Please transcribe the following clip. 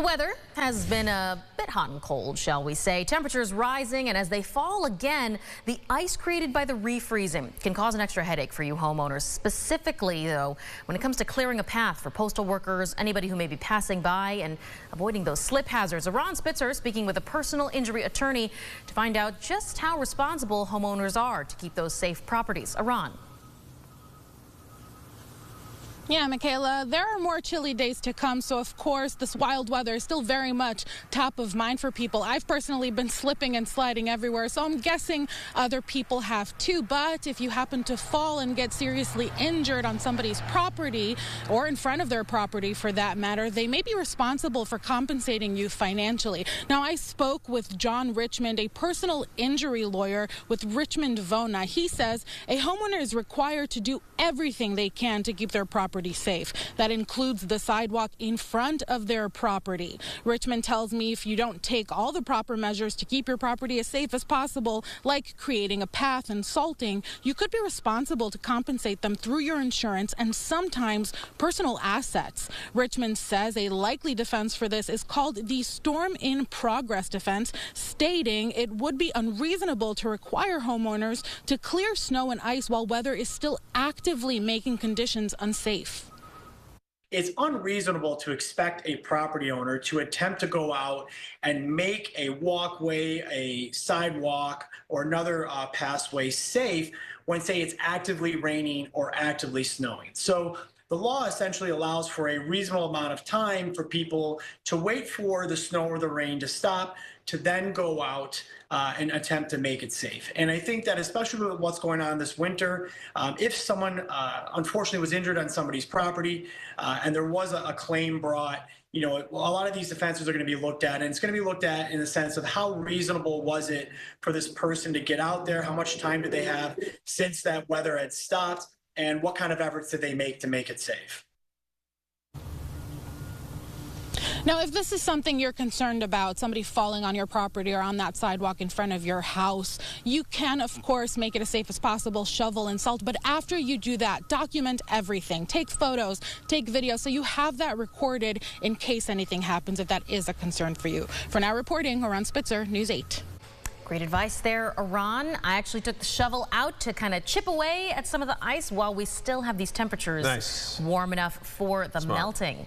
The weather has been a bit hot and cold, shall we say. Temperatures rising, and as they fall again, the ice created by the refreezing can cause an extra headache for you homeowners. Specifically, though, when it comes to clearing a path for postal workers, anybody who may be passing by, and avoiding those slip hazards. Ron Spitzer speaking with a personal injury attorney to find out just how responsible homeowners are to keep those safe properties. Ron. Yeah, Michaela, there are more chilly days to come, so of course this wild weather is still very much top of mind for people. I've personally been slipping and sliding everywhere, so I'm guessing other people have too. But if you happen to fall and get seriously injured on somebody's property, or in front of their property for that matter, they may be responsible for compensating you financially. Now, I spoke with John Richmond, a personal injury lawyer with Richmond Vona. He says a homeowner is required to do everything they can to keep their property safe. That includes the sidewalk in front of their property. Richmond tells me if you don't take all the proper measures to keep your property as safe as possible, like creating a path and salting, you could be responsible to compensate them through your insurance and sometimes personal assets. Richmond says a likely defense for this is called the storm in progress defense, stating it would be unreasonable to require homeowners to clear snow and ice while weather is still actively making conditions unsafe. It's unreasonable to expect a property owner to attempt to go out and make a walkway, a sidewalk, or another passway safe when, say, it's actively raining or actively snowing. So the law essentially allows for a reasonable amount of time for people to wait for the snow or the rain to stop, to then go out and attempt to make it safe. And I think that especially with what's going on this winter, if someone unfortunately was injured on somebody's property and there was a claim brought, you know, a lot of these defenses are going to be looked at, and it's going to be looked at in the sense of how reasonable was it for this person to get out there, how much time did they have since that weather had stopped, and what kind of efforts did they make to make it safe. Now, if this is something you're concerned about, somebody falling on your property or on that sidewalk in front of your house, you can, of course, make it as safe as possible, shovel and salt. But after you do that, document everything. Take photos, take videos, so you have that recorded in case anything happens, if that is a concern for you. For now, reporting, Ron Spitzer, News 8. Great advice there, Ron. I actually took the shovel out to kind of chip away at some of the ice while we still have these temperatures warm enough for the melting.